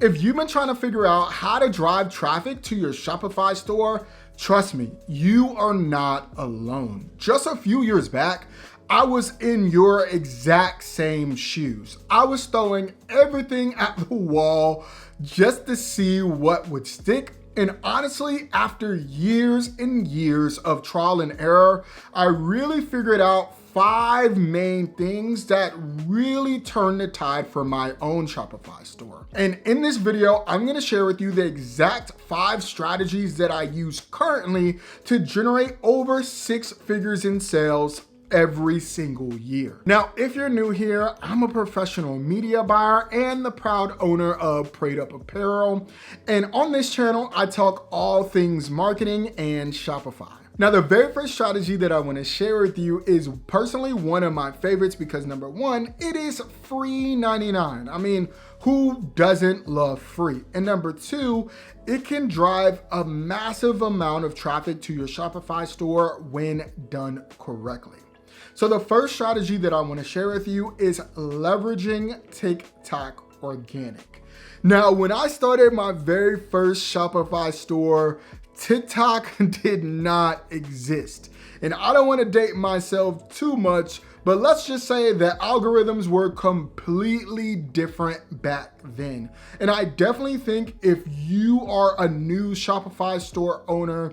If you've been trying to figure out how to drive traffic to your Shopify store, trust me, you are not alone. Just a few years back, I was in your exact same shoes. I was throwing everything at the wall just to see what would stick. And honestly, after years and years of trial and error, I really figured out 5 main things that really turned the tide for my own Shopify store. And in this video, I'm gonna share with you the exact 5 strategies that I use currently to generate over 6 figures in sales every single year. Now, if you're new here, I'm a professional media buyer and the proud owner of Prayed Up Apparel. And on this channel, I talk all things marketing and Shopify. Now, the very first strategy that I want to share with you is personally one of my favorites because number one, it is free 99. I mean, who doesn't love free? And number two, it can drive a massive amount of traffic to your Shopify store when done correctly. So the first strategy that I want to share with you is leveraging TikTok organic. Now, when I started my very first Shopify store, TikTok did not exist. And I don't want to date myself too much, but let's just say that algorithms were completely different back then. And I definitely think if you are a new Shopify store owner,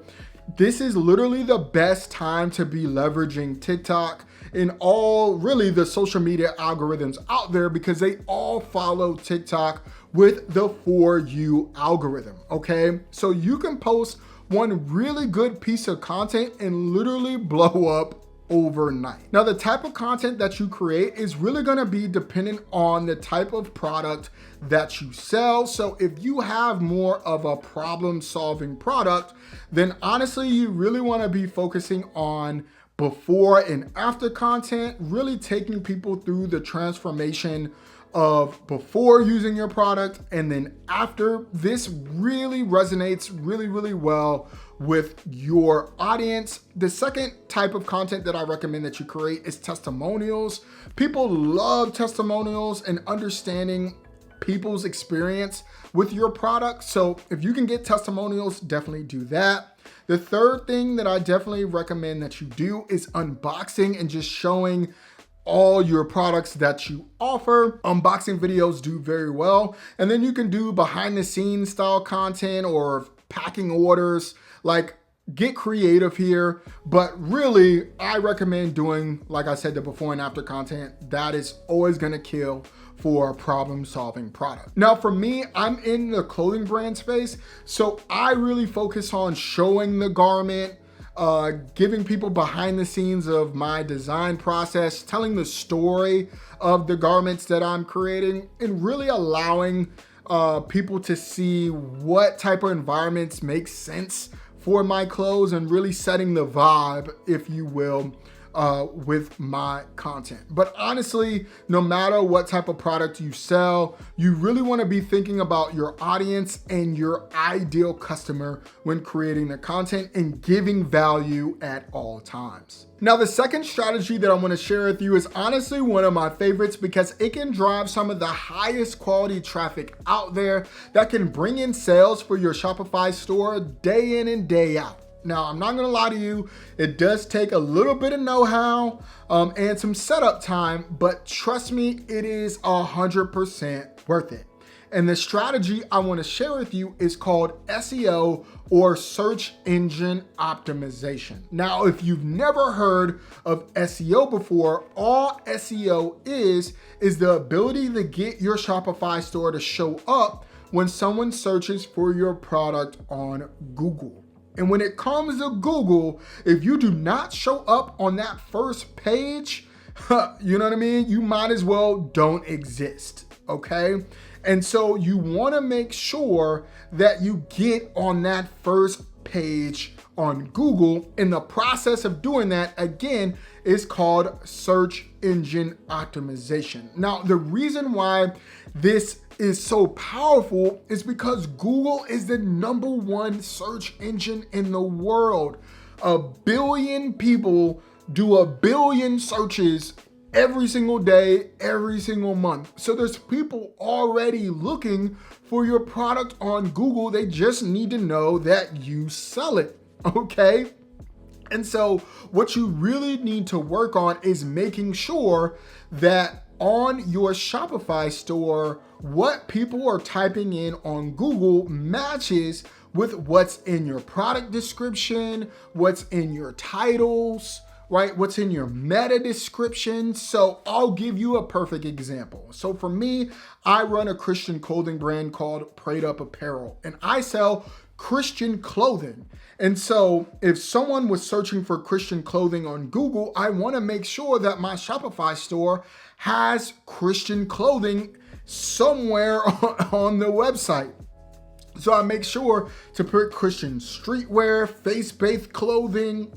this is literally the best time to be leveraging TikTok in all really the social media algorithms out there because they all follow TikTok with the For You algorithm, okay? So you can post one really good piece of content and literally blow up overnight. Now, the type of content that you create is really gonna be dependent on the type of product that you sell. So if you have more of a problem-solving product, then honestly, you really wanna be focusing on before and after content, really taking people through the transformation of before using your product and then after. This really resonates really well with your audience. The second type of content that I recommend that you create is testimonials. People love testimonials and understanding people's experience with your product. So if you can get testimonials, definitely do that. The third thing that I definitely recommend that you do is unboxing and just showing all your products that you offer. Unboxing videos do very well. And then you can do behind the scenes style content or packing orders, like get creative here. But really, I recommend doing, like I said, the before and after content. That is always gonna kill for a problem-solving product. Now, for me, I'm in the clothing brand space, so I really focus on showing the garment, giving people behind the scenes of my design process, telling the story of the garments that I'm creating, and really allowing people to see what type of environments make sense for my clothes and really setting the vibe, if you will, with my content. But honestly, no matter what type of product you sell, you really want to be thinking about your audience and your ideal customer when creating the content and giving value at all times. Now, the second strategy that I want to share with you is honestly one of my favorites because it can drive some of the highest quality traffic out there that can bring in sales for your Shopify store day in and day out. Now, I'm not gonna lie to you, it does take a little bit of know-how and some setup time, but trust me, it is 100% worth it. And the strategy I wanna share with you is called SEO or search engine optimization. Now, if you've never heard of SEO before, all SEO is the ability to get your Shopify store to show up when someone searches for your product on Google. And when it comes to Google, if you do not show up on that first page, you know what I mean? You might as well don't exist, okay? And so you wanna make sure that you get on that first page on Google. And the process of doing that, again, is called search engine optimization. Now, the reason why this is so powerful is because Google is the #1 search engine in the world. 1 billion people do 1 billion searches every single day, every single month. So there's people already looking for your product on Google. They just need to know that you sell it, okay? And so what you really need to work on is making sure that on your Shopify store, what people are typing in on Google matches with what's in your product description, what's in your titles, right? What's in your meta description. So I'll give you a perfect example. So for me, I run a Christian clothing brand called Prayed Up Apparel, and I sell Christian clothing. And so if someone was searching for Christian clothing on Google, I want to make sure that my Shopify store has Christian clothing somewhere on the website. So I make sure to put Christian streetwear, faith-based clothing,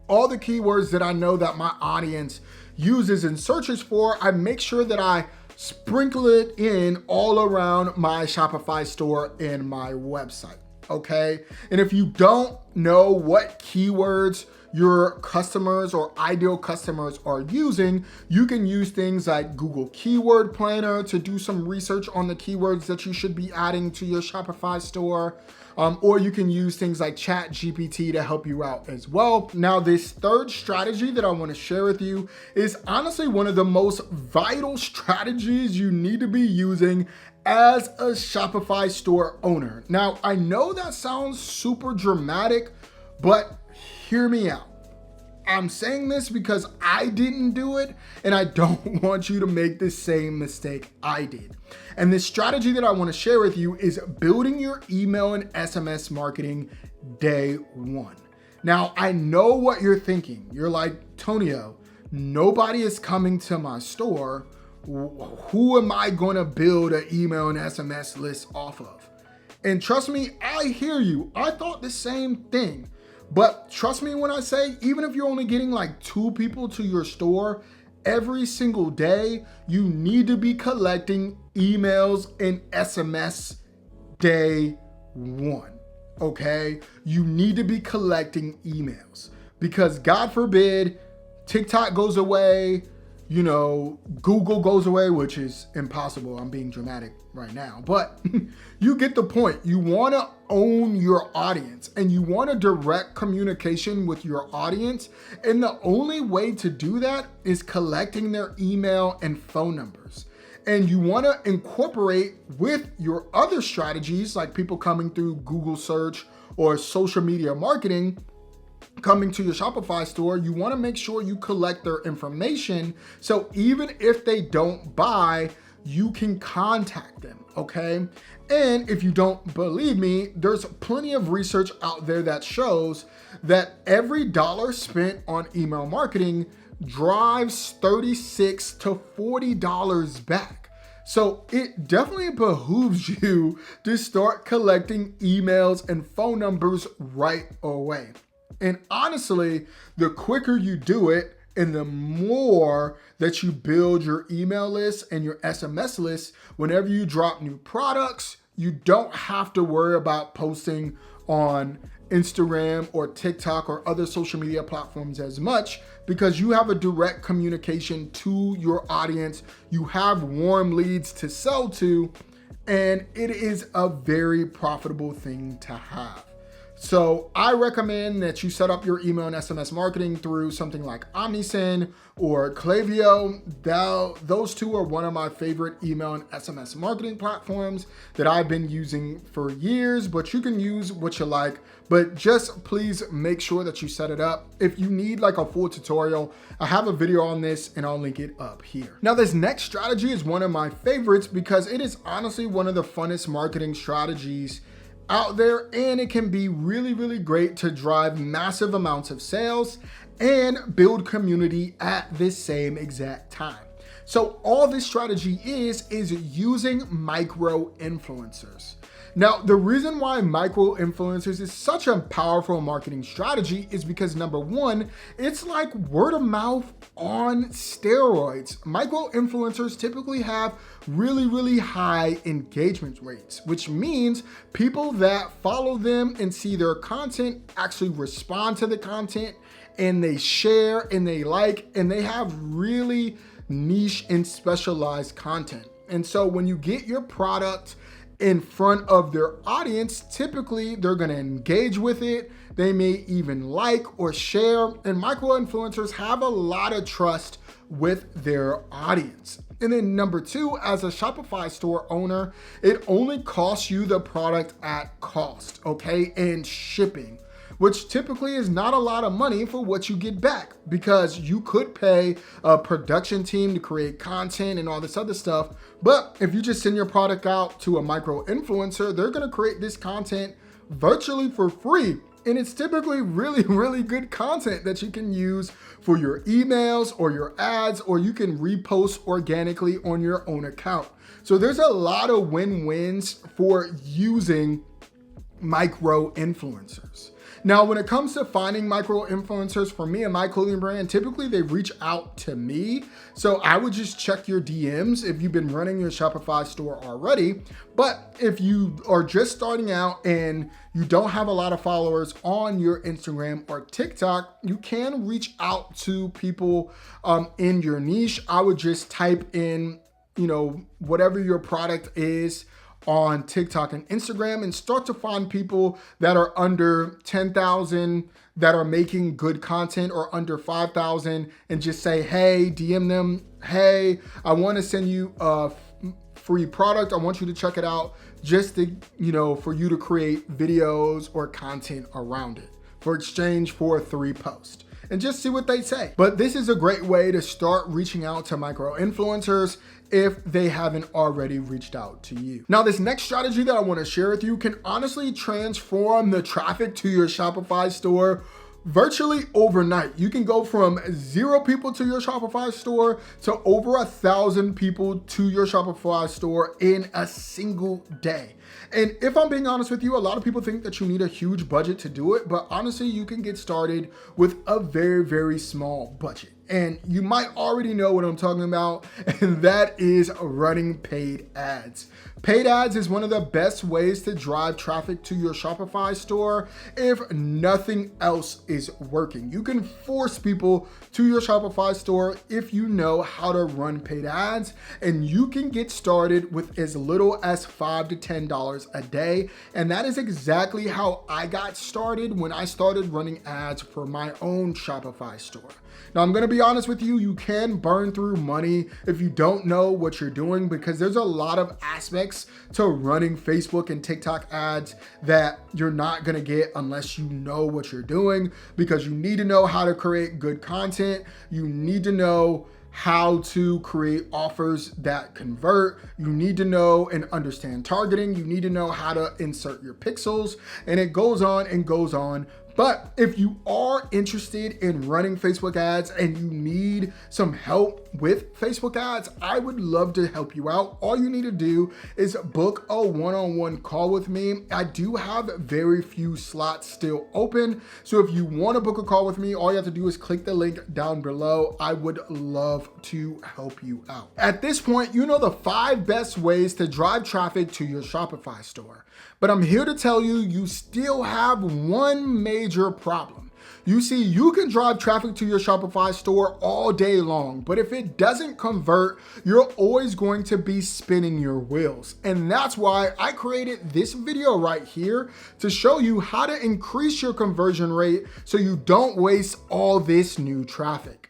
all the keywords that I know that my audience uses and searches for. I make sure that I sprinkle it in all around my Shopify store and my website, okay? And if you don't know what keywords your customers or ideal customers are using, you can use things like Google Keyword Planner to do some research on the keywords that you should be adding to your Shopify store. Or you can use things like ChatGPT to help you out as well. Now, this third strategy that I want to share with you is honestly one of the most vital strategies you need to be using as a Shopify store owner. Now, I know that sounds super dramatic, but hear me out. I'm saying this because I didn't do it, and I don't want you to make the same mistake I did. And this strategy that I want to share with you is building your email and SMS marketing day one. Now, I know what you're thinking. You're like, Tonio, nobody is coming to my store. Who am I going to build an email and SMS list off of? And trust me, I hear you. I thought the same thing. But trust me when I say, even if you're only getting like 2 people to your store every single day, you need to be collecting emails and SMS day one, okay? You need to be collecting emails because God forbid TikTok goes away, Google goes away, which is impossible. I'm being dramatic right now, but you get the point. You want to own your audience and you want a direct communication with your audience. And the only way to do that is collecting their email and phone numbers. And you want to incorporate with your other strategies, like people coming through Google search or social media marketing, coming to your Shopify store, you want to make sure you collect their information. So even if they don't buy, you can contact them, okay? And if you don't believe me, there's plenty of research out there that shows that every dollar spent on email marketing drives $36 to $40 back. So it definitely behooves you to start collecting emails and phone numbers right away. And honestly, the quicker you do it and the more that you build your email list and your SMS list, whenever you drop new products, you don't have to worry about posting on Instagram or TikTok or other social media platforms as much because you have a direct communication to your audience. You have warm leads to sell to, and it is a very profitable thing to have. So I recommend that you set up your email and SMS marketing through something like Omnisend or Klaviyo. Those two are one of my favorite email and SMS marketing platforms that I've been using for years, but you can use what you like, but just please make sure that you set it up. If you need like a full tutorial, I have a video on this and I'll link it up here. Now, this next strategy is one of my favorites because it is honestly one of the funnest marketing strategies out there, and it can be really, really great to drive massive amounts of sales and build community at the same exact time. So all this strategy is using micro influencers. Now, the reason why micro influencers is such a powerful marketing strategy is because number one, it's like word of mouth on steroids. Micro influencers typically have really, really high engagement rates, which means people that follow them and see their content actually respond to the content and they share and they like, and they have really niche and specialized content. And so when you get your product in front of their audience, typically they're going to engage with it. They may even like or share, and micro influencers have a lot of trust with their audience. And then number two, as a Shopify store owner, it only costs you the product at cost, okay, and shipping, which typically is not a lot of money for what you get back, because you could pay a production team to create content and all this other stuff. But if you just send your product out to a micro influencer, they're going to create this content virtually for free. And it's typically really, really good content that you can use for your emails or your ads, or you can repost organically on your own account. So there's a lot of win-wins for using micro influencers. Now, when it comes to finding micro influencers, for me and my clothing brand, typically they reach out to me. So I would just check your DMs if you've been running your Shopify store already. But if you are just starting out and you don't have a lot of followers on your Instagram or TikTok, you can reach out to people in your niche. I would just type in, whatever your product is on TikTok and Instagram, and start to find people that are under 10,000 that are making good content, or under 5,000, and just say, hey, DM them, hey, I want to send you a free product. I want you to check it out, just to, for you to create videos or content around it for exchange for 3 posts. And just see what they say. But this is a great way to start reaching out to micro influencers if they haven't already reached out to you. Now, this next strategy that I want to share with you can honestly transform the traffic to your Shopify store virtually overnight. You can go from 0 people to your Shopify store to over 1,000 people to your Shopify store in a single day. And if I'm being honest with you, a lot of people think that you need a huge budget to do it, but honestly, you can get started with a very, very small budget. And you might already know what I'm talking about, and that is running paid ads. Paid ads is one of the best ways to drive traffic to your Shopify store if nothing else is working. You can force people to your Shopify store if you know how to run paid ads, and you can get started with as little as $5 to $10 a day. And that is exactly how I got started when I started running ads for my own Shopify store. Now, I'm going to be honest with you, you can burn through money if you don't know what you're doing, because there's a lot of aspects to running Facebook and TikTok ads that you're not going to get unless you know what you're doing, because you need to know how to create good content. You need to know how to create offers that convert. You need to know and understand targeting. You need to know how to insert your pixels, and it goes on and goes on. But if you are interested in running Facebook ads and you need some help with Facebook ads, I would love to help you out. All you need to do is book a one-on-one call with me. I do have very few slots still open. So if you want to book a call with me, all you have to do is click the link down below. I would love to help you out. At this point, you know the 5 best ways to drive traffic to your Shopify store. But I'm here to tell you, you still have one major problem. You see, you can drive traffic to your Shopify store all day long, but if it doesn't convert, you're always going to be spinning your wheels. And that's why I created this video right here to show you how to increase your conversion rate so you don't waste all this new traffic.